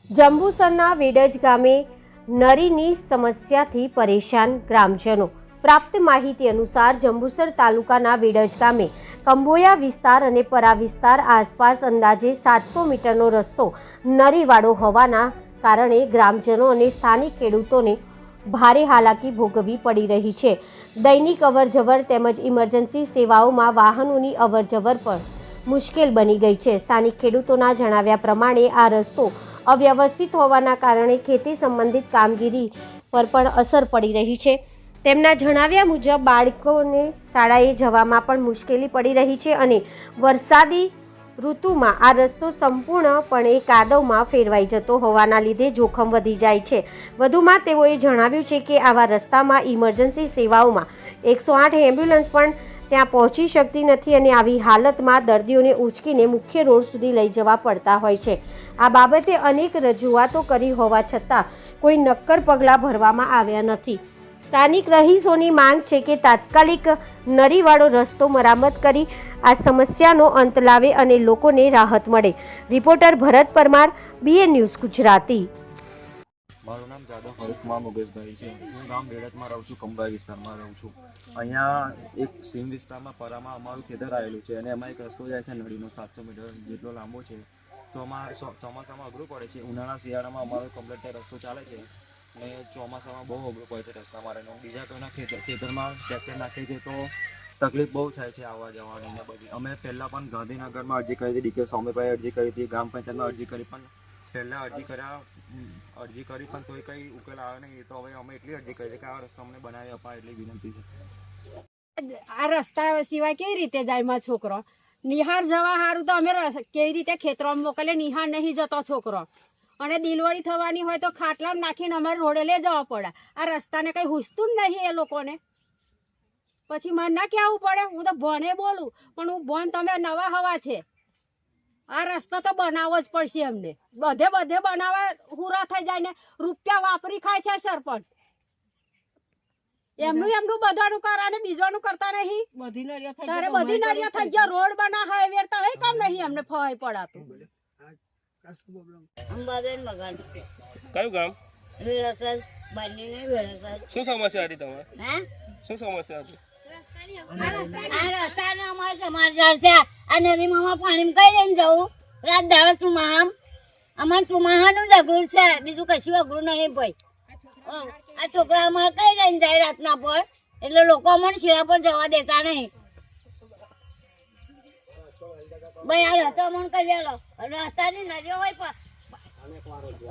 જંબુસરના વેડજ ગામે નરીની સમસ્યાથી પરેશાન ગ્રામજનો। પ્રાપ્ત માહિતી અનુસાર જંબુસર તાલુકાના વેડજ ગામે કંબોયા વિસ્તાર અને પરા વિસ્તાર આસપાસ અંદાજે 700 મીટરનો રસ્તો નરીવાળો હોવાના કારણે ગ્રામજનો અને સ્થાનિક ખેડૂતોને ભારે હાલાકી ભોગવવી પડી રહી છે। દૈનિક અવરજવર તેમજ ઇમરજન્સી સેવાઓમાં વાહનોની અવરજવર પણ મુશ્કેલ બની ગઈ છે। સ્થાનિક ખેડૂતોના જણાવ્યા પ્રમાણે આ રસ્તો અવ્યવસ્થિત હોવાના કારણે ખેતી સંબંધિત કામગીરી પર પણ અસર પડી રહી છે। તેમના જણાવ્યા મુજબ બાળકોને શાળાએ જવામાં પણ મુશ્કેલી પડી રહી છે અને વરસાદી ઋતુમાં આ રસ્તો સંપૂર્ણપણે કાદવમાં ફેરવાઈ જતો હોવાના લીધે જોખમ વધી જાય છે। વધુમાં તેઓએ જણાવ્યું છે કે આવા રસ્તામાં ઇમરજન્સી સેવાઓમાં 108 એમ્બ્યુલન્સ પણ ત્યાં પહોંચી શકતી નથી અને આવી હાલતમાં દર્દીઓને ઉંચકીને મુખ્ય રોડ સુધી લઈ જવા પડતા હોય છે। આ બાબતે અનેક રજૂઆતો કરી હોવા છતાં કોઈ નક્કર પગલાં ભરવામાં આવ્યા નથી। સ્થાનિક રહીશોની માંગ છે કે તાત્કાલિક નરીવાળો રસ્તો મરામત કરી આ સમસ્યાનો અંત લાવે અને લોકોને રાહત મળે। રિપોર્ટર ભરત પરમાર, BN ન્યૂઝ ગુજરાતી। મારું નામ જાદવ હરીશકુમાર મુકેશભાઈ છે। હું ગામ વેડજમાં રહું છું, કંબોયા વિસ્તારમાં રહું છું। અહીંયા એક સીમ વિસ્તારમાં પરામાં અમારું ખેતર આવેલું છે અને એમાં એક રસ્તો જાય છે નળીનો 700 મીટર જેટલો લાંબો છે। ચોમાસામાં અઘરું પડે છે, ઉનાળા શિયાળામાં અમારો કમ્પ્લીટ રસ્તો ચાલે છે અને ચોમાસામાં બહુ અઘરું પડે છે રસ્તા મારે। બીજા કોઈના ખેતરમાં ટ્રેક્ટર નાખે છે તો તકલીફ બહુ થાય છે આવવા જવાની ને બધી। અમે પહેલાં પણ ગાંધીનગરમાં અરજી કરી હતી, DK સ્વામીભાઈ અરજી કરી હતી, ગ્રામ પંચાયતમાં અરજી કરી, પણ પહેલાં અરજી કરી પણ તોય કંઈ ઉકેલ આવ્યો નહીં। તો હવે અમે એટલી અરજી કરી છે કે આ રસ્તો અમને બનાવી અપાય એટલી વિનંતી છે। આ રસ્તા સિવાય કેવી રીતે જાય મારો છોકરો? નિહાર જવા સારું તો અમે કેવી રીતે ખેતરમાં મોકલે? નિહાર નહીં જતો છોકરો, અને ડિલિવરી થવાની હોય તો ખાટલામાં નાખીને અમારે રોડે લઈ જવા પડે। આ રસ્તાને કંઈ હુસતું જ નહીં એ લોકોને। પછી મારે ના કહેવું પડે? હું તો ભણે બોલું, પણ હું ભણ તમે નવા હવા છે। આ રસ્તો તો બનાવવો જ પડશે અમને। બધે બનાવવા પૂરા થઈ જાય ને રૂપિયા વાપરી ખાય છે સરપંચ। એમનું બધાનું કરે ને બીજાનું કરતા નહીં। બધી નરિયા થઈ ગયા, રોડ બના હાઈવે તો હે કામ નહીં અમને ફવાઈ પડાતું। અંબાબેન મગાડ કયું ગામ? વેળસર બાની ને વેળસર। શું સમસ્યા હતી તમારે? હે શું સમસ્યા હતી? આ રસ્તાનો અમારો સમાચાર છે। આ નદીમાં અમારે પાણી કઈ લઈને જવું? રાત દાડો ચુમાહામ અમારે ચુમાહાનું જ અઘરું છે, બીજું કશું અઘરું નહીં ભાઈ। આ છોકરા અમારે કઈ લઈને જાય રાતના પર, એટલે લોકો અમને શીરા પર જવા દેતા નહીં ભાઈ। આ રસ્તો અમને કહી લો, રસ્તાની નદીઓ હોય પણ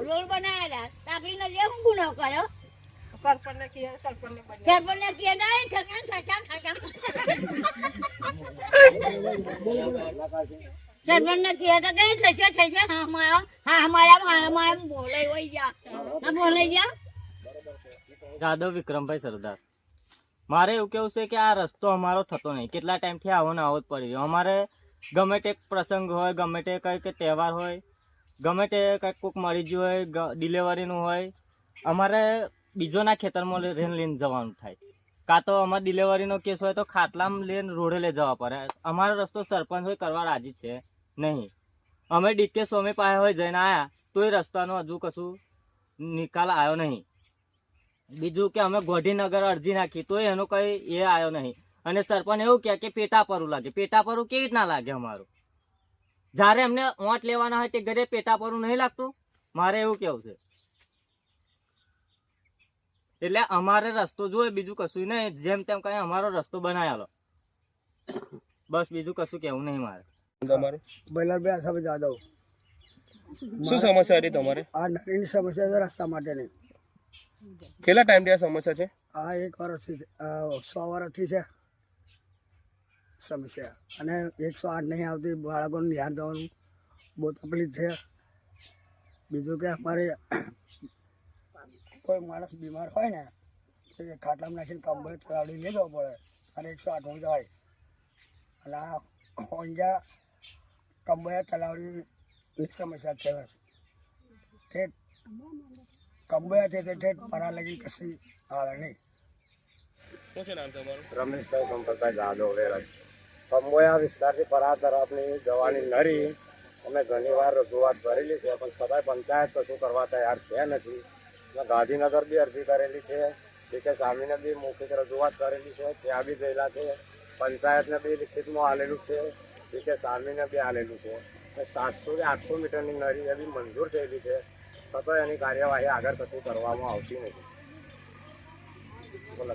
રોડ બનાવેલા તો આપણી નદીઓ શું ગુનો કર્યો? સરપંચને કહે સરપંચને કહે તો કઈ થશે હા બોલે હોય ગયા બોલે ગયા। જાદવ વિક્રમભાઈ સરદાર। મારે એવું કેવું છે કે આ રસ્તો અમારો થતો નહીં, કેટલા ટાઈમથી આવો ને આવો જ પડી રહ્યો। અમારે ગમે તે પ્રસંગ હોય, ગમે તે કંઈક તહેવાર હોય, ગમે તે કંઈક કોઈક મરી ગયું હોય, ડિલિવરીનું હોય, અમારે બીજોના ખેતરમાં લઈને જવાનું થાય। કાં તો અમારે ડિલિવરીનો કેસ હોય તો ખાટલામાં લઈને રોડે લઈ જવા પડે। અમારો રસ્તો સરપંચ હોય કરવા રાજી છે નહીં। અમે DK સ્વામી પાસે હોય જઈને આવ્યા તોય રસ્તાનો હજુ કશું નિકાલ આવ્યો નહીં। બીજું કે અમે ગોઢીનગર અરજી નાખી તોય એનો કંઈ એ આવ્યો નહીં। અને સરપંચ એવું કહે કે પેટા પરું લાગે। પેટા પરું કેવી રીતના લાગે અમારું? જ્યારે એમને ઓંટ લેવાના હોય તે ઘરે પેટા પરું નહીં લાગતું? મારે એવું કેવું છે। એટલે અમારે રસ્તો જોઈએ, બીજું કશું નહીં, જેમ તેમ કઈ અમારો રસ્તો બનાવેલો બસ, બીજું કશું કેવું નહીં મારે। તમારું? બૈલાલભાઈ આસાભાઈ જાદવ। શું સમસ્યા હતી તમારે? આ નળીની સમસ્યા છે રસ્તા માટેની। કેટલા ટાઈમથી આ સમસ્યા છે? આ 1 વર્ષથી 100 વર્ષથી છે સમસ્યા, અને 108 નહીં આવતી, બાળકોને નિહાર જવાનું બહુ તકલીફ છે। બીજું કે અમારે કોઈ માણસ બીમાર હોય ને તો એ ખાટલામાં નાખીને કંબોય તલાવડી લઈ જવો પડે અને 108 જવાય। અને આ ઊંઝા કંબોયા તલાવડીની સમસ્યા છે। ઠેઠ કંબોયાથી તે ઠેઠ પરા લગી કશી આવે નહીં। શું છે નામ તમારું? રમેશભાઈ સંપતભાઈ જાદવ વેળજ। કંબોયા વિસ્તારથી પરા તરફની જવાની નરી અમે ઘણીવાર રજૂઆત કરેલી છે પણ છતાંય પંચાયત કશું કરવા તૈયાર છે નથી. અને ગાંધીનગર બી અરજી કરેલી છે, કે સામીને બી મૌખિક રજૂઆત કરેલી છે, ત્યાં બી ગયેલા છે. પંચાયતને બી લિખિતમાં આલેલું છે, કે સામીને બી આલેલું છે. 700 થી 800 મીટરની નળી એવી મંજૂર થયેલી છે, છતાં એની કાર્યવાહી આગળ કશું કરવામાં આવતી નથી. બોલો.